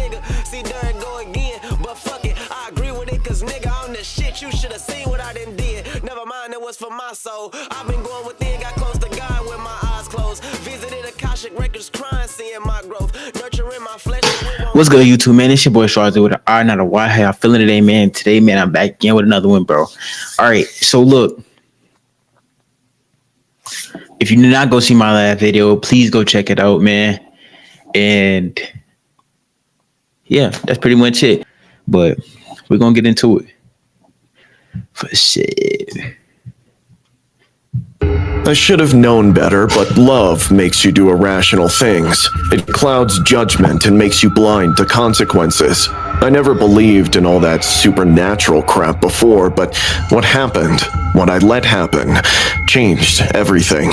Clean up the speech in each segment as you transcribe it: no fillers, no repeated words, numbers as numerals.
nigga. See, there it go again. But fuck it, I agree with it, cause nigga, on this shit, you should have seen what I done did. Never mind, it was for my soul. I've been going within, got close to God with my eyes closed. Visited Akashic Records, crying, seeing my growth. Nurturing my flesh. What's good, YouTube, man? It's your boy Shawty with an R, not a Y. How y'all feeling today, man? Today, man, I'm back again with another one, bro. All right, so look. If you did not go see my last video, please go check it out, man. And yeah, that's pretty much it. But we're going to get into it. For shit. I should have known better, but love makes you do irrational things. It clouds judgment and makes you blind to consequences. I never believed in all that supernatural crap before, but what happened, what I let happen, changed everything.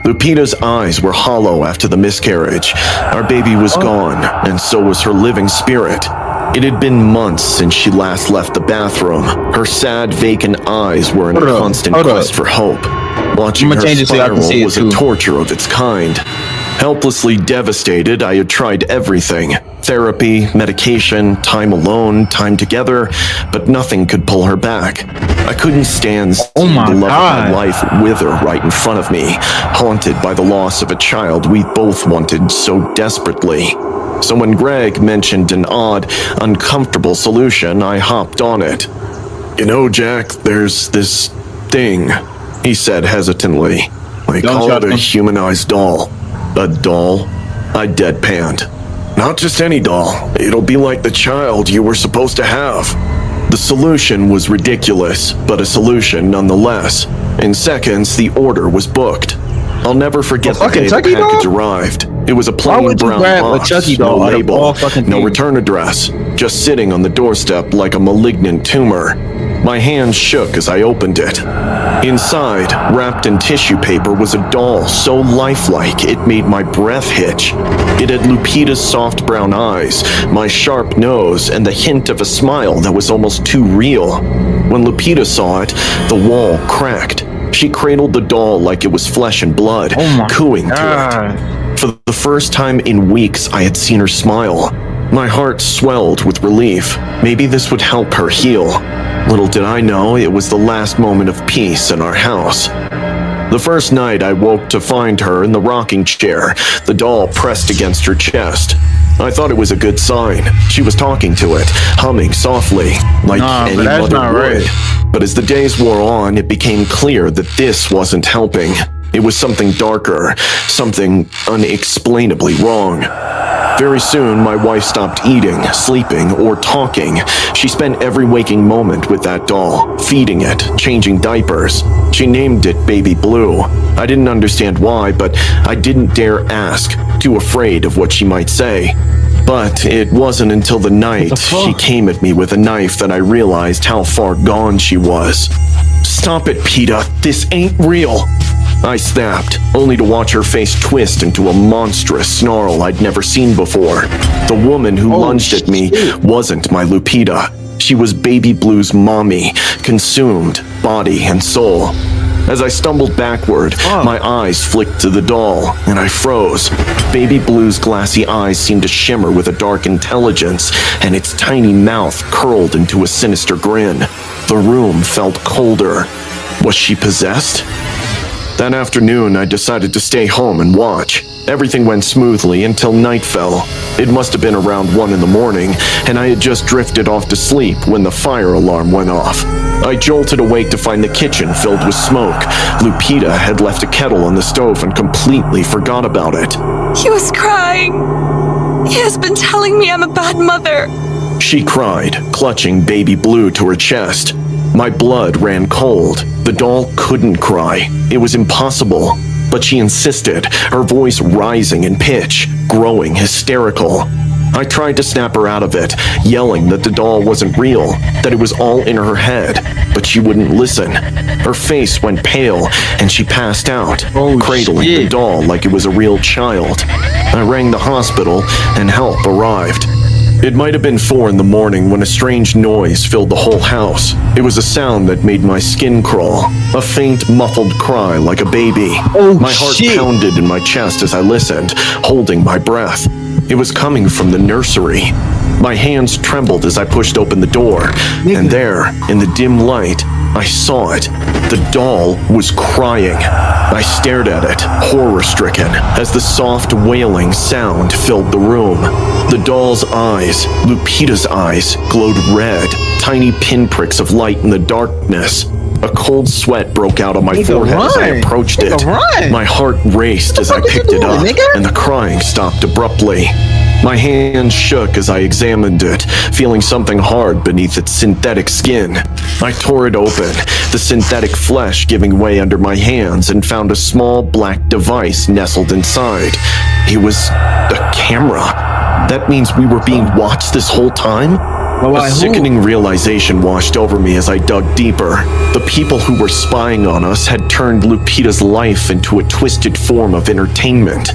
Lupita's eyes were hollow after the miscarriage. Our baby was gone, and so was her living spirit. It had been months since she last left the bathroom. Her sad, vacant eyes were in a constant quest for hope. Watching her spiral was a torture of its kind. Helplessly devastated, I had tried everything. Therapy, medication, time alone, time together, but nothing could pull her back. I couldn't stand seeing the love of my life wither right in front of me, haunted by the loss of a child we both wanted so desperately. So when Greg mentioned an odd, uncomfortable solution, I hopped on it. You know, Jack, there's this thing, he said hesitantly. I call it a humanized doll. A doll? I deadpanned. Not just any doll. It'll be like the child you were supposed to have. The solution was ridiculous, but a solution nonetheless. In seconds, the order was booked. I'll never forget the day the package arrived. It was a plain brown box, no label, no return address, just sitting on the doorstep like a malignant tumor. My hands shook as I opened it. Inside, wrapped in tissue paper, was a doll so lifelike it made my breath hitch. It had Lupita's soft brown eyes, my sharp nose, and the hint of a smile that was almost too real. When Lupita saw it, the wall cracked. She cradled the doll like it was flesh and blood, cooing to it. For the first time in weeks, I had seen her smile. My heart swelled with relief. Maybe this would help her heal. Little did I know it was the last moment of peace in our house. The first night I woke to find her in the rocking chair, the doll pressed against her chest. I thought it was a good sign. She was talking to it, humming softly, like any mother would. But as the days wore on, it became clear that this wasn't helping. It was something darker, something unexplainably wrong. Very soon, my wife stopped eating, sleeping, or talking. She spent every waking moment with that doll, feeding it, changing diapers. She named it Baby Blue. I didn't understand why, but I didn't dare ask, too afraid of what she might say. But it wasn't until the night she came at me with a knife that I realized how far gone she was. Stop it, PETA. This ain't real. I snapped, only to watch her face twist into a monstrous snarl I'd never seen before. The woman who lunged at me wasn't my Lupita. She was Baby Blue's mommy, consumed, body and soul. As I stumbled backward, my eyes flicked to the doll, and I froze. Baby Blue's glassy eyes seemed to shimmer with a dark intelligence, and its tiny mouth curled into a sinister grin. The room felt colder. Was she possessed? That afternoon, I decided to stay home and watch. Everything went smoothly until night fell. It must have been around 1 in the morning, and I had just drifted off to sleep when the fire alarm went off. I jolted awake to find the kitchen filled with smoke. Lupita had left a kettle on the stove and completely forgot about it. He was crying. He has been telling me I'm a bad mother. She cried, clutching Baby Blue to her chest. My blood ran cold. The doll couldn't cry. It was impossible. But she insisted, her voice rising in pitch, growing hysterical. I tried to snap her out of it, yelling that the doll wasn't real, that it was all in her head, but she wouldn't listen. Her face went pale, and she passed out, cradling the doll like it was a real child. I rang the hospital, and help arrived. It might have been 4 in the morning when a strange noise filled the whole house. It was a sound that made my skin crawl. A faint, muffled cry like a baby. My heart pounded in my chest as I listened, holding my breath. It was coming from the nursery. My hands trembled as I pushed open the door, and there, in the dim light, I saw it. The doll was crying. I stared at it, horror-stricken, as the soft wailing sound filled the room. The doll's eyes, Lupita's eyes, glowed red, tiny pinpricks of light in the darkness. A cold sweat broke out on my forehead as I approached it. My heart raced as I picked it up, and the crying stopped abruptly. My hands shook as I examined it, feeling something hard beneath its synthetic skin. I tore it open, the synthetic flesh giving way under my hands, and found a small black device nestled inside. It was a camera. That means we were being watched this whole time? A sickening realization washed over me as I dug deeper. The people who were spying on us had turned Lupita's life into a twisted form of entertainment.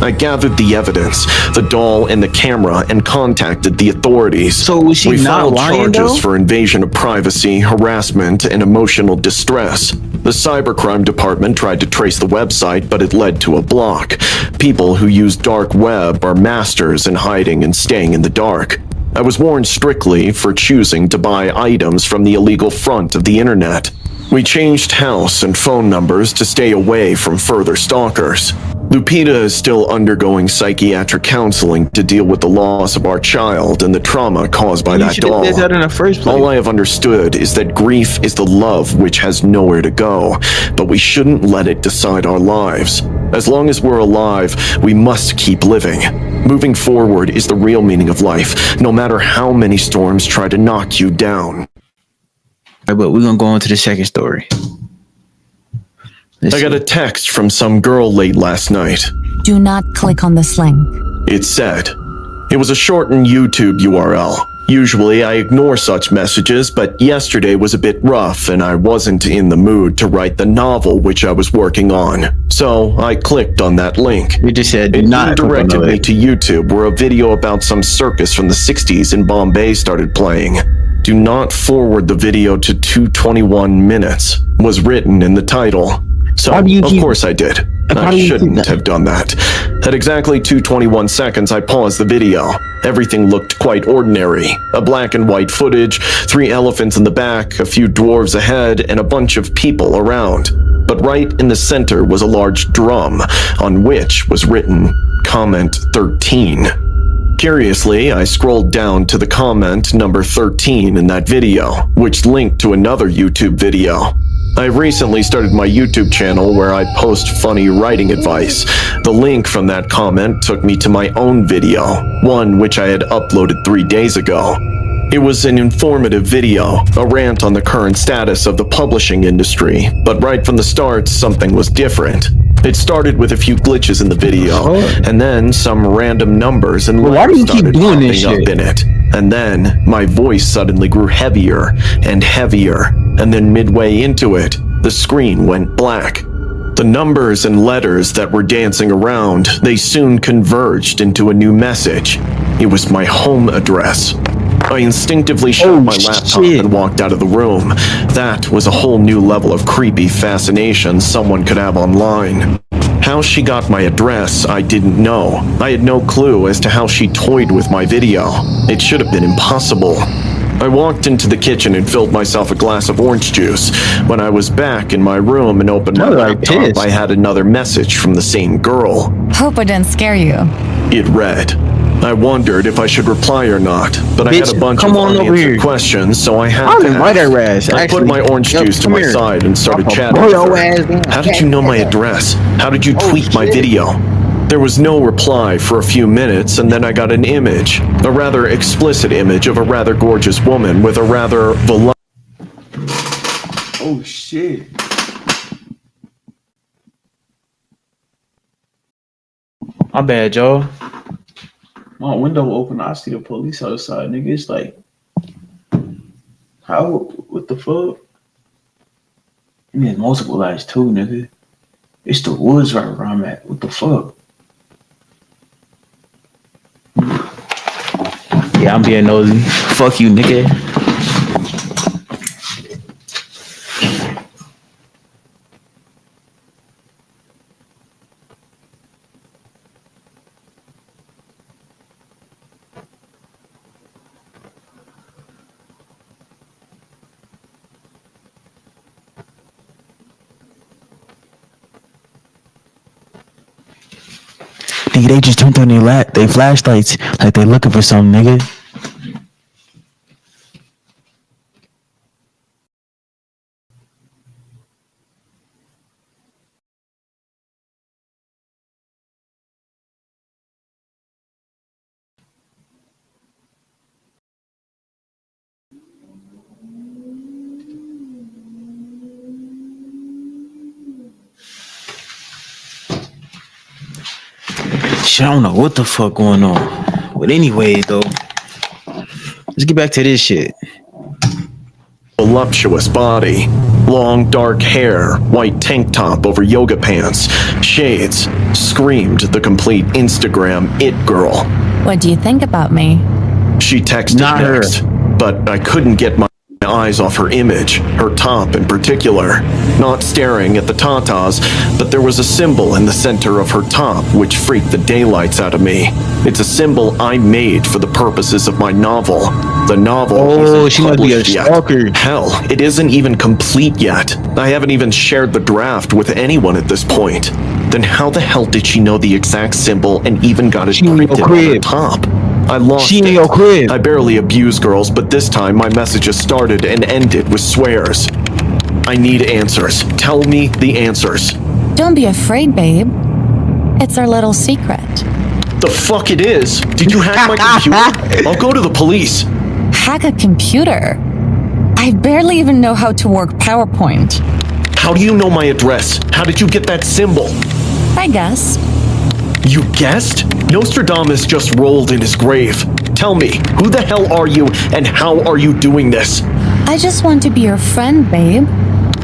I gathered the evidence, the doll and the camera, and contacted the authorities. So was she We not filed lying, charges though? for invasion of privacy, harassment, and emotional distress. The cybercrime department tried to trace the website, but it led to a block. People who use dark web are masters in hiding and staying in the dark. I was warned strictly for choosing to buy items from the illegal front of the internet. We changed house and phone numbers to stay away from further stalkers. Lupita is still undergoing psychiatric counseling to deal with the loss of our child and the trauma caused by that doll. You should have did that in the first place. All I have understood is that grief is the love which has nowhere to go, but we shouldn't let it decide our lives. As long as we're alive, we must keep living. Moving forward is the real meaning of life, no matter how many storms try to knock you down. But we're gonna go on to the second story. I got a text from some girl late last night. Do not click on this link. It said, it was a shortened YouTube URL. Usually I ignore such messages, but yesterday was a bit rough and I wasn't in the mood to write the novel which I was working on. So I clicked on that link. You just said It not directed me to YouTube where a video about some circus from the 60s in Bombay started playing. Do not forward the video to 2:21 minutes was written in the title. So, How do you of keep- course I did. How I do you keep shouldn't that? have done that. At exactly 2:21 seconds, I paused the video. Everything looked quite ordinary. A black and white footage, 3 elephants in the back, a few dwarves ahead, and a bunch of people around. But right in the center was a large drum, on which was written, Comment 13. Curiously, I scrolled down to the comment number 13 in that video, which linked to another YouTube video. I recently started my YouTube channel where I post funny writing advice. The link from that comment took me to my own video, one which I had uploaded 3 days ago. It was an informative video, a rant on the current status of the publishing industry, but right from the start, something was different. It started with a few glitches in the video, and then some random numbers and why do letters you keep started doing this popping up shit? in it. And then my voice suddenly grew heavier and heavier, and then midway into it, the screen went black. The numbers and letters that were dancing around, they soon converged into a new message. It was my home address. I instinctively shut my laptop shit. and walked out of the room. That was a whole new level of creepy fascination someone could have online. How she got my address, I didn't know. I had no clue as to how she toyed with my video. It should have been impossible. I walked into the kitchen and filled myself a glass of orange juice. When I was back in my room and opened my You're like laptop, pissed. I had another message from the same girl. Hope I didn't scare you. It read. I wondered if I should reply or not, but I had Bitch, a bunch come of on over unanswered here. questions, so I had I'll to invite ask. her ass, I put actually. my orange Yo, juice to come my here. side and started I'll chatting blow with your her. ass down. How did you know my address? How did you tweet my video? There was no reply for a few minutes, and then I got an image, a rather explicit image of a rather gorgeous woman with a rather voluptuous. Oh shit. My bad, y'all. My window open, I see the police outside, nigga. It's like, how? What the fuck? I mean, multiple lights too, nigga. It's the woods right where I'm at. What the fuck? Yeah, I'm being nosy. Fuck you, nigga. Nigga, they just turned on their flashlights like they looking for something, nigga. Shit, I don't know what the fuck going on. But anyway, though, let's get back to this shit. Voluptuous body, long dark hair, white tank top over yoga pants, shades, screamed the complete Instagram it girl. What do you think about me? She texted Not her. next, but I couldn't get my eyes off her image, her top in particular. Not staring at the tatas, but there was a symbol in the center of her top which freaked the daylights out of me. It's a symbol I made for the purposes of my novel. The novel isn't She must be a published yet. stalker. Hell, it isn't even complete yet. I haven't even shared the draft with anyone at this point. Then how the hell did she know the exact symbol and even got it She in your printed on her crib. top? I lost She in it. your crib. I barely abuse girls, but this time my messages started and ended with swears. I need answers. Tell me the answers. Don't be afraid, babe. It's our little secret. The fuck it is? Did you hack my computer? I'll go to the police. Hack a computer? I barely even know how to work PowerPoint. How do you know my address? How did you get that symbol? I guess. You guessed? Nostradamus just rolled in his grave. Tell me, who the hell are you and how are you doing this? I just want to be your friend, babe.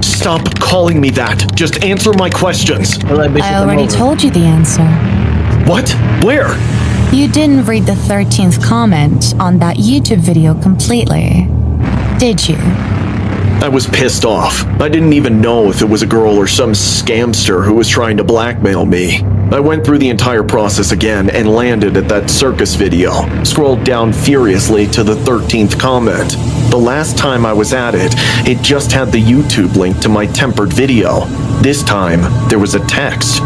Stop calling me that. Just answer my questions. I already told you the answer. What? Where? You didn't read the 13th comment on that YouTube video completely, did you? I was pissed off. I didn't even know if it was a girl or some scamster who was trying to blackmail me. I went through the entire process again and landed at that circus video. Scrolled down furiously to the 13th comment. The last time I was at it, it just had the YouTube link to my tempered video. This time, there was a text.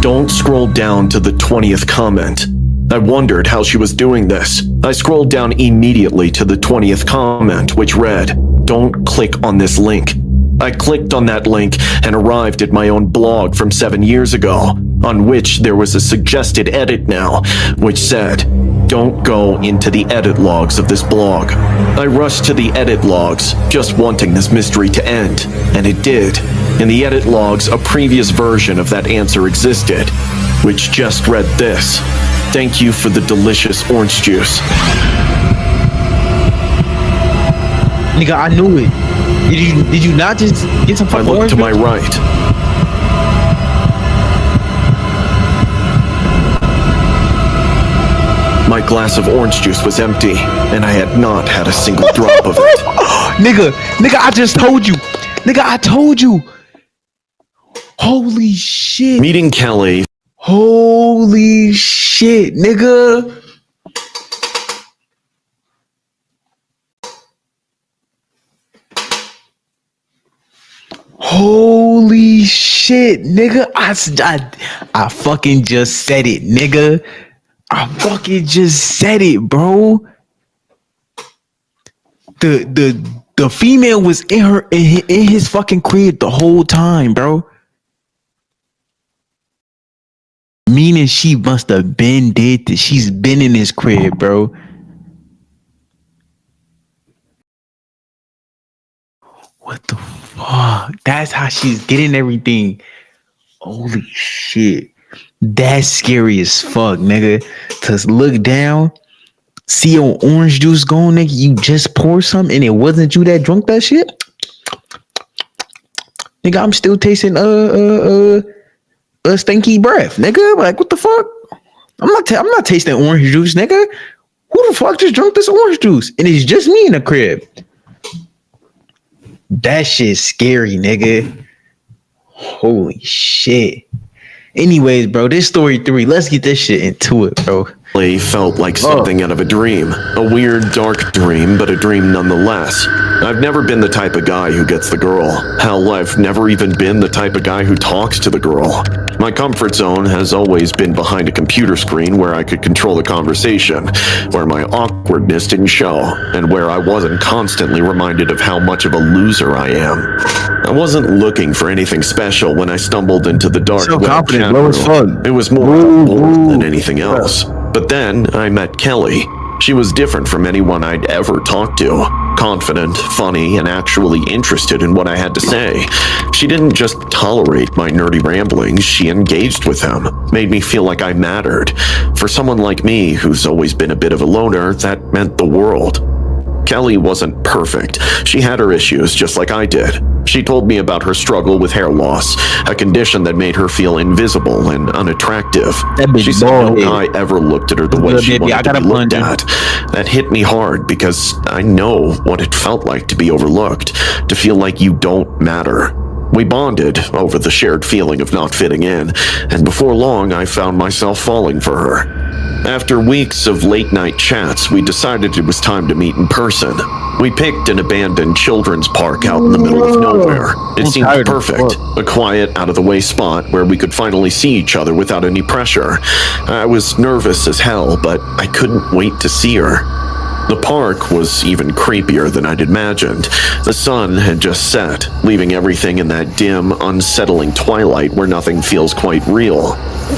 Don't scroll down to the 20th comment. I wondered how she was doing this. I scrolled down immediately to the 20th comment, which read, "Don't click on this link." I clicked on that link and arrived at my own blog from 7 years ago, on which there was a suggested edit now, which said, "Don't go into the edit logs of this blog." I rushed to the edit logs, just wanting this mystery to end, and it did. In the edit logs, a previous version of that answer existed, which just read this. "Thank you for the delicious orange juice." Nigga, I knew it. Did you not just get some I fucking looked orange to my juice? right. My glass of orange juice was empty, and I had not had a single drop of it. Nigga, I just told you. Nigga, I told you. Holy shit. Meeting Kelly, Holy shit, nigga. Holy shit, nigga. I fucking just said it, nigga. I fucking just said it, bro. The female was in his fucking crib the whole time, bro. Meaning she must have been dead. She's been in his crib, bro. What the fuck? That's how she's getting everything. Holy shit. That's scary as fuck, nigga. To look down, see your orange juice going, nigga. You just poured something and it wasn't you that drunk that shit. Nigga, I'm still tasting a stinky breath, nigga. Like, what the fuck? I'm not tasting orange juice, nigga. Who the fuck just drunk this orange juice? And it's just me in the crib. That shit's scary, nigga. Holy shit. Anyways, bro, this story 3. Let's get this shit into it, bro. Felt like something out of a dream. A weird, dark dream, but a dream nonetheless. I've never been the type of guy who gets the girl. Hell, I've never even been the type of guy who talks to the girl. My comfort zone has always been behind a computer screen where I could control the conversation, where my awkwardness didn't show, and where I wasn't constantly reminded of how much of a loser I am. I wasn't looking for anything special when I stumbled into the dark web chat room. It was more bold than anything else. But then I met Kelly. She was different from anyone I'd ever talked to. Confident, funny, and actually interested in what I had to say. She didn't just tolerate my nerdy ramblings, she engaged with them, made me feel like I mattered. For someone like me, who's always been a bit of a loner, that meant the world. Kelly wasn't perfect. She had her issues, just like I did. She told me about her struggle with hair loss, a condition that made her feel invisible and unattractive. She said no guy ever looked at her the way she wanted to be looked at. That hit me hard because I know what it felt like to be overlooked, to feel like you don't matter. We bonded over the shared feeling of not fitting in, and before long I found myself falling for her. After weeks of late-night chats, we decided it was time to meet in person. We picked an abandoned children's park out in the middle of nowhere. It seemed perfect, a quiet, out-of-the-way spot where we could finally see each other without any pressure. I was nervous as hell, but I couldn't wait to see her. The park was even creepier than I'd imagined. The sun had just set, leaving everything in that dim, unsettling twilight where nothing feels quite real.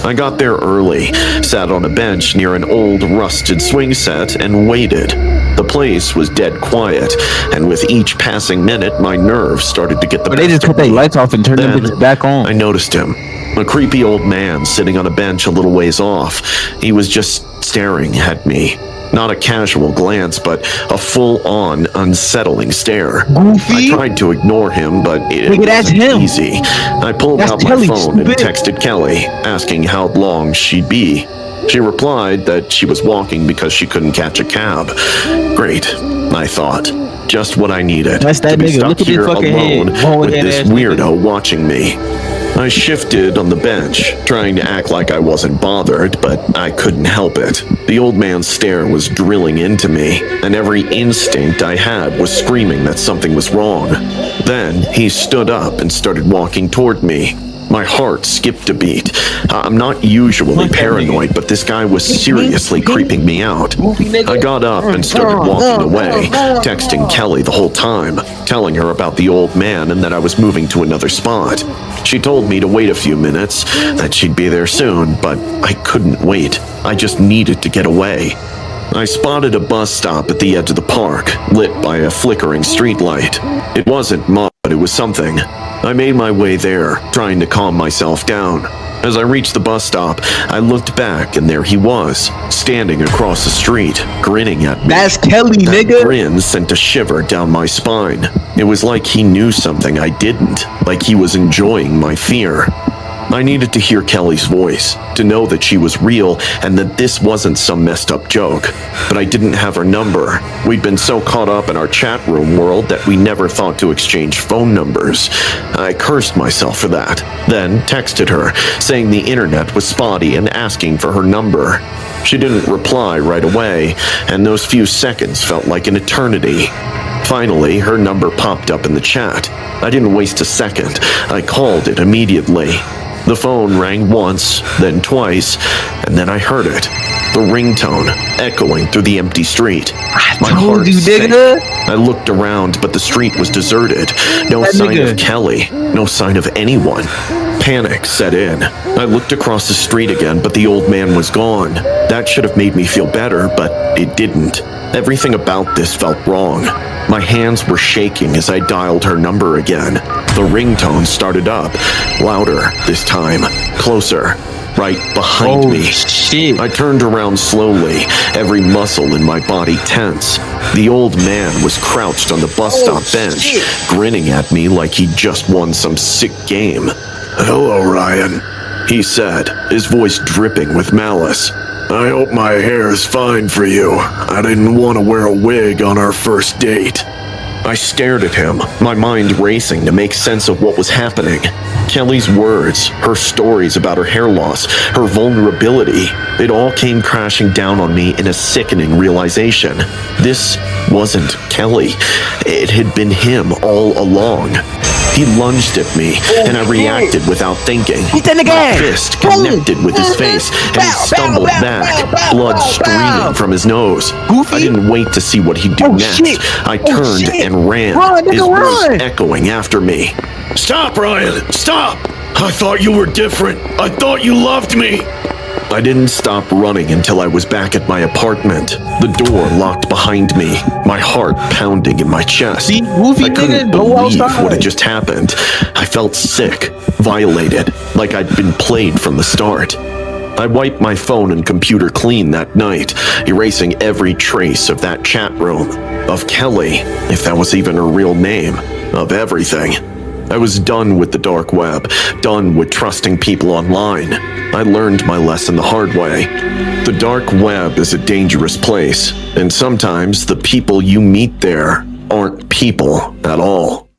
I got there early, sat on a bench near an old, rusted swing set, and waited. The place was dead quiet, and with each passing minute, my nerves started to get the best They just of put their me. lights off and turned them bitches back on. I noticed him. A creepy old man sitting on a bench a little ways off. He was just staring at me. Not a casual glance, but a full-on, unsettling stare. Goofy. I tried to ignore him, but it Nigga, that's wasn't him. easy. I pulled That's out my Kelly, phone and stupid. texted Kelly, asking how long she'd be. She replied that she was walking because she couldn't catch a cab. Great, I thought. Just what I needed. That's that to be nigga. stuck Look at his here fucking alone head. Bald with head this ass nigga. weirdo watching me. I shifted on the bench, trying to act like I wasn't bothered, but I couldn't help it. The old man's stare was drilling into me, and every instinct I had was screaming that something was wrong. Then he stood up and started walking toward me. My heart skipped a beat. I'm not usually paranoid, but this guy was seriously creeping me out. I got up and started walking away, texting Kelly the whole time, telling her about the old man and that I was moving to another spot. She told me to wait a few minutes, that she'd be there soon, but I couldn't wait. I just needed to get away. I spotted a bus stop at the edge of the park, lit by a flickering streetlight. It wasn't much, but it was something. I made my way there, trying to calm myself down. As I reached the bus stop, I looked back and there he was, standing across the street, grinning at me. That's Kelly, That nigga. grin sent a shiver down my spine. It was like he knew something I didn't, like he was enjoying my fear. I needed to hear Kelly's voice, to know that she was real and that this wasn't some messed up joke. But I didn't have her number. We'd been so caught up in our chat room world that we never thought to exchange phone numbers. I cursed myself for that, then texted her, saying the internet was spotty and asking for her number. She didn't reply right away, and those few seconds felt like an eternity. Finally, her number popped up in the chat. I didn't waste a second. I called it immediately. The phone rang once, then twice, and then I heard it. The ringtone echoing through the empty street. My heart sank. I looked around, but the street was deserted. No sign of Kelly. No sign of anyone. Panic set in. I looked across the street again, but the old man was gone. That should have made me feel better, but it didn't. Everything about this felt wrong. My hands were shaking as I dialed her number again. The ringtone started up, louder this time, closer, right behind me. Shit. I turned around slowly, every muscle in my body tense. The old man was crouched on the bus stop bench, grinning at me like he'd just won some sick game. "Hello, Ryan," he said, his voice dripping with malice. "I hope my hair is fine for you. I didn't want to wear a wig on our first date." I stared at him, my mind racing to make sense of what was happening. Kelly's words, her stories about her hair loss, her vulnerability, it all came crashing down on me in a sickening realization. This wasn't Kelly. It had been him all along. He lunged at me, and I reacted without thinking. My fist connected with his face, and he stumbled back, blood streaming from his nose. I didn't wait to see what he'd do next. I turned and ran, his words echoing after me. "Stop, Ryan! Stop! I thought you were different. I thought you loved me." I didn't stop running until I was back at my apartment. The door locked behind me, my heart pounding in my chest. See, goofy I couldn't nigga, go believe outside. what had just happened. I felt sick, violated, like I'd been played from the start. I wiped my phone and computer clean that night, erasing every trace of that chat room, of Kelly, if that was even her real name, of everything. I was done with the dark web, done with trusting people online. I learned my lesson the hard way. The dark web is a dangerous place, and sometimes the people you meet there aren't people at all.